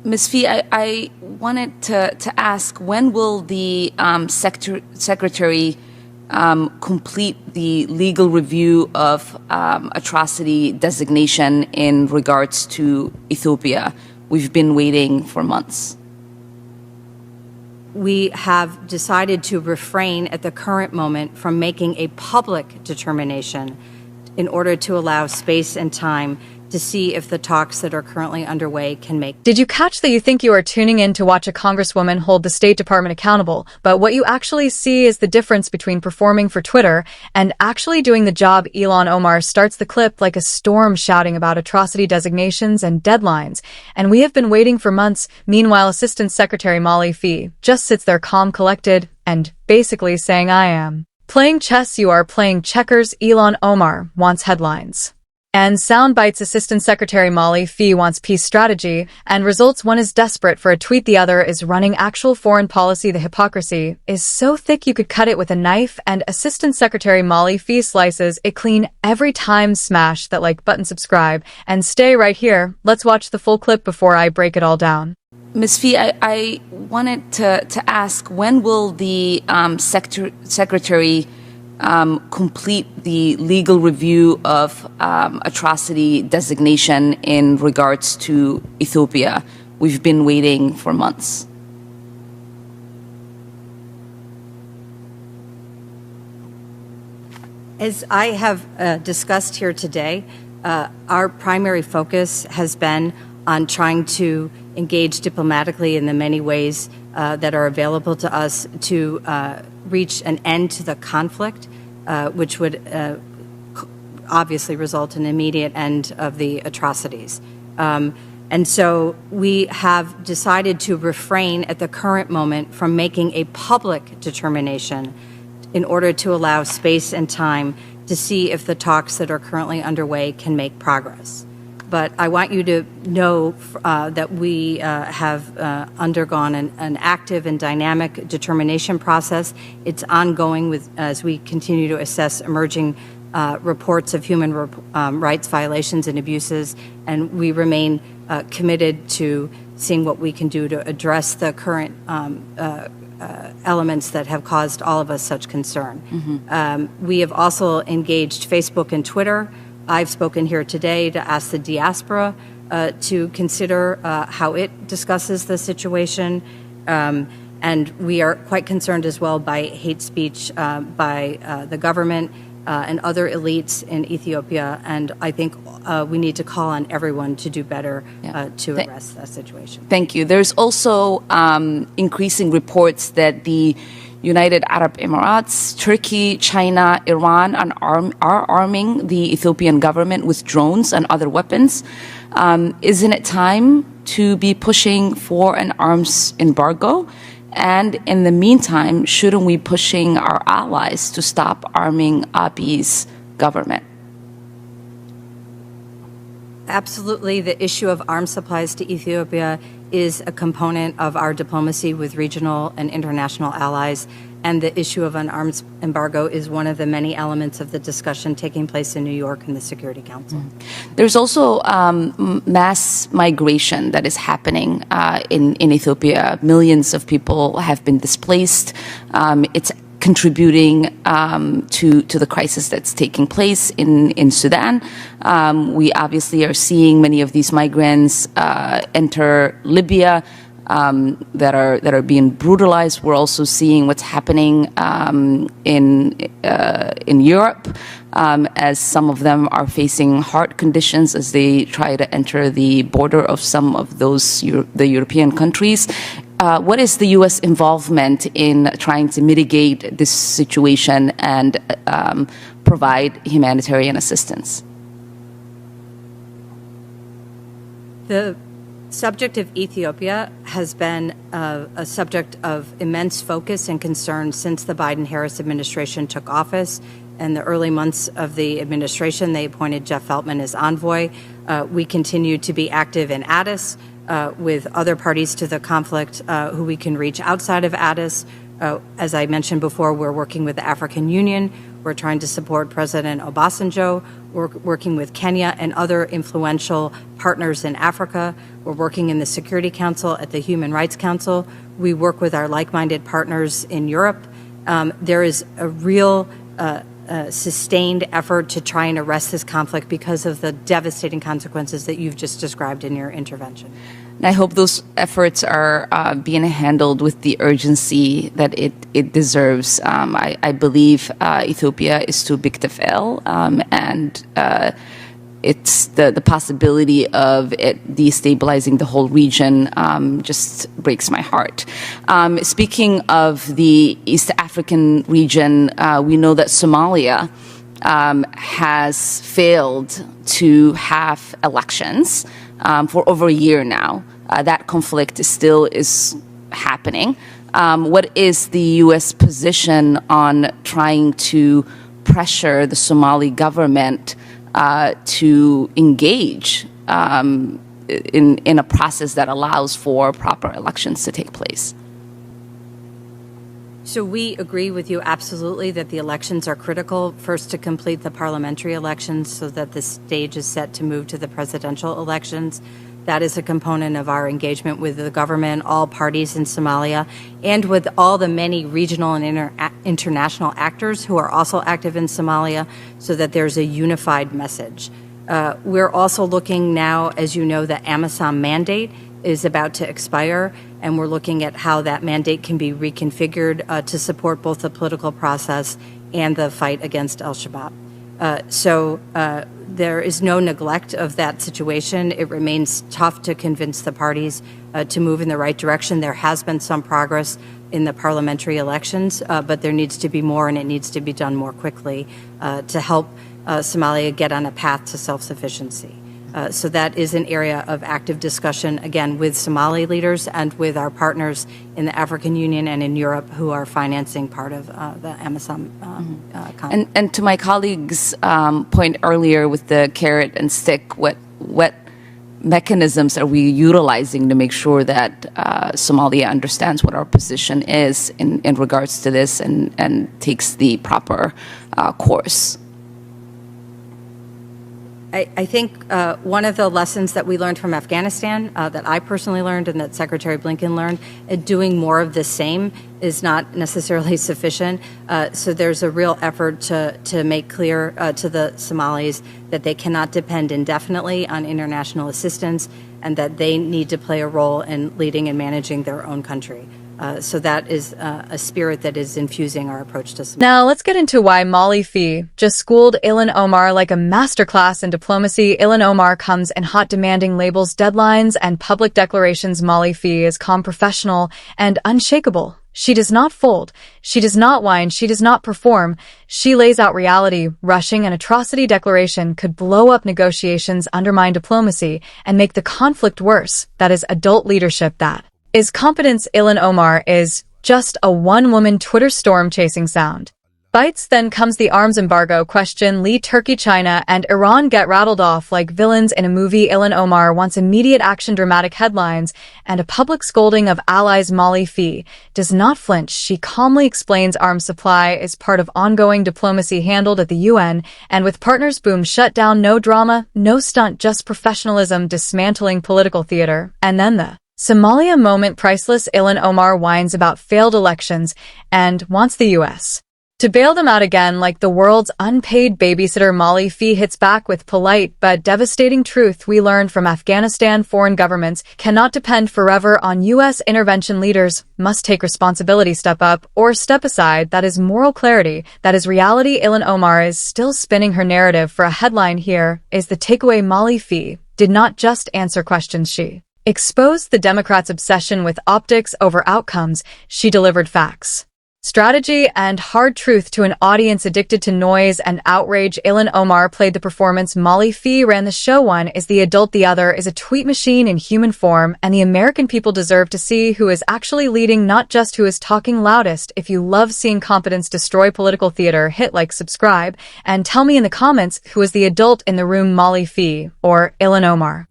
Ms. Fee, I wanted to ask, when will the Secretary complete the legal review of atrocity designation in regards to Ethiopia? We've been waiting for months. We have decided to refrain at the current moment from making a public determination in order to allow space and time to see if the talks that are currently underway can make. Did you catch that? You think you are tuning in to watch a congresswoman hold the State Department accountable, but what you actually see is the difference between performing for Twitter and actually doing the job. Ilhan Omar starts the clip like a storm, shouting about atrocity designations and deadlines, and we have been waiting for months. Meanwhile, Assistant Secretary Molly Fee just sits there calm, collected, and basically saying, "I am playing chess, you are playing checkers." Ilhan Omar wants headlines and sound bites. Assistant Secretary Molly Fee wants peace strategy and results. One is desperate for a tweet, the other is running actual foreign policy. The hypocrisy is so thick you could cut it with a knife, and Assistant Secretary Molly Fee slices it clean every time. Smash that like button, subscribe, and stay right here. Let's watch the full clip before I break it all down. Ms. Fee, I wanted to ask, when will the Secretary complete the legal review of atrocity designation in regards to Ethiopia? We've been waiting for months. As I have discussed here today, our primary focus has been on trying to engage diplomatically in the many ways that are available to us to reach an end to the conflict, which would obviously result in an immediate end of the atrocities. And so we have decided to refrain at the current moment from making a public determination in order to allow space and time to see if the talks that are currently underway can make progress. But I want you to know that we have undergone an active and dynamic determination process. It's ongoing as we continue to assess emerging reports of human rights violations and abuses, and we remain committed to seeing what we can do to address the current elements that have caused all of us such concern. Mm-hmm. We have also engaged Facebook and Twitter. I've spoken here today to ask the diaspora to consider how it discusses the situation. And we are quite concerned as well by hate speech by the government and other elites in Ethiopia. And I think we need to call on everyone to do better to address that situation. Thank you. There's also increasing reports that the United Arab Emirates, Turkey, China, Iran are arming the Ethiopian government with drones and other weapons. Isn't it time to be pushing for an arms embargo? And in the meantime, shouldn't we be pushing our allies to stop arming Abiy's government? Absolutely. The issue of arms supplies to Ethiopia is a component of our diplomacy with regional and international allies, and the issue of an arms embargo is one of the many elements of the discussion taking place in New York in the Security Council. There's also mass migration that is happening in Ethiopia. Millions of people have been displaced. It's contributing to the crisis that's taking place in Sudan. We obviously are seeing many of these migrants enter Libya that are being brutalized. We're also seeing what's happening in Europe as some of them are facing heart conditions as they try to enter the border of some of the European countries. What is the U.S. involvement in trying to mitigate this situation and provide humanitarian assistance? The subject of Ethiopia has been a subject of immense focus and concern since the Biden-Harris administration took office. In the early months of the administration, they appointed Jeff Feltman as envoy. We continue to be active in Addis with other parties to the conflict who we can reach outside of Addis. As I mentioned before, we're working with the African Union. We're trying to support President Obasanjo. We're working with Kenya and other influential partners in Africa. We're working in the Security Council, at the Human Rights Council. We work with our like-minded partners in Europe. There is a real sustained effort to try and arrest this conflict because of the devastating consequences that you've just described in your intervention. And I hope those efforts are being handled with the urgency that it deserves. I believe Ethiopia is too big to fail, and it's the possibility of it destabilizing the whole region just breaks my heart. Speaking of the East African region, we know that Somalia has failed to have elections for over a year now. That conflict still is happening. What is the U.S. position on trying to pressure the Somali government to engage in a process that allows for proper elections to take place? So we agree with you absolutely that the elections are critical, first to complete the parliamentary elections so that the stage is set to move to the presidential elections. That is a component of our engagement with the government, all parties in Somalia, and with all the many regional and international actors who are also active in Somalia, so that there's a unified message. We're also looking now, as you know, the AMISOM mandate is about to expire, and we're looking at how that mandate can be reconfigured to support both the political process and the fight against al-Shabaab. So there is no neglect of that situation. It remains tough to convince the parties to move in the right direction. There has been some progress in the parliamentary elections, but there needs to be more, and it needs to be done more quickly to help Somalia get on a path to self-sufficiency. So that is an area of active discussion, again, with Somali leaders and with our partners in the African Union and in Europe who are financing part of the AMISOM conflict. And to my colleague's point earlier with the carrot and stick, what mechanisms are we utilizing to make sure that Somalia understands what our position is in regards to this and takes the proper course? I think one of the lessons that we learned from Afghanistan, that I personally learned and that Secretary Blinken learned, doing more of the same is not necessarily sufficient. So there's a real effort to make clear to the Somalis that they cannot depend indefinitely on international assistance and that they need to play a role in leading and managing their own country. So that is a spirit that is infusing our approach to Somalia. Now, let's get into why Molly Fee just schooled Ilhan Omar like a masterclass in diplomacy. Ilhan Omar comes in hot, demanding labels, deadlines, and public declarations. Molly Fee is calm, professional, and unshakable. She does not fold. She does not whine. She does not perform. She lays out reality. Rushing an atrocity declaration could blow up negotiations, undermine diplomacy, and make the conflict worse. That is adult leadership. That is competence. Ilhan Omar is just a one-woman Twitter storm chasing sound bites. Then comes the arms embargo question. Lee, Turkey, China, and Iran get rattled off like villains in a movie. Ilhan Omar wants immediate action, dramatic headlines, and a public scolding of allies. Molly Fee does not flinch. She calmly explains arms supply is part of ongoing diplomacy handled at the UN and with partners. Boom, shut down. No drama, no stunt, just professionalism, dismantling political theater. And then the Somalia moment, priceless. Ilhan Omar whines about failed elections and wants the U.S. to bail them out again like the world's unpaid babysitter. Molly Fee hits back with polite but devastating truth. We learned from Afghanistan foreign governments cannot depend forever on U.S. intervention. Leaders must take responsibility, step up or step aside. That is moral clarity. That is reality. Ilhan Omar is still spinning her narrative for a headline. Here is the takeaway. Molly Fee did not just answer questions. She exposed the Democrats' obsession with optics over outcomes. She delivered facts, strategy, and hard truth to an audience addicted to noise and outrage. Ilhan Omar played the performance. Molly Fee ran the show. One is the adult, the other is a tweet machine in human form, and the American people deserve to see who is actually leading, not just who is talking loudest. If you love seeing competence destroy political theater, hit like, subscribe, and tell me in the comments who is the adult in the room, Molly Fee or Ilhan Omar.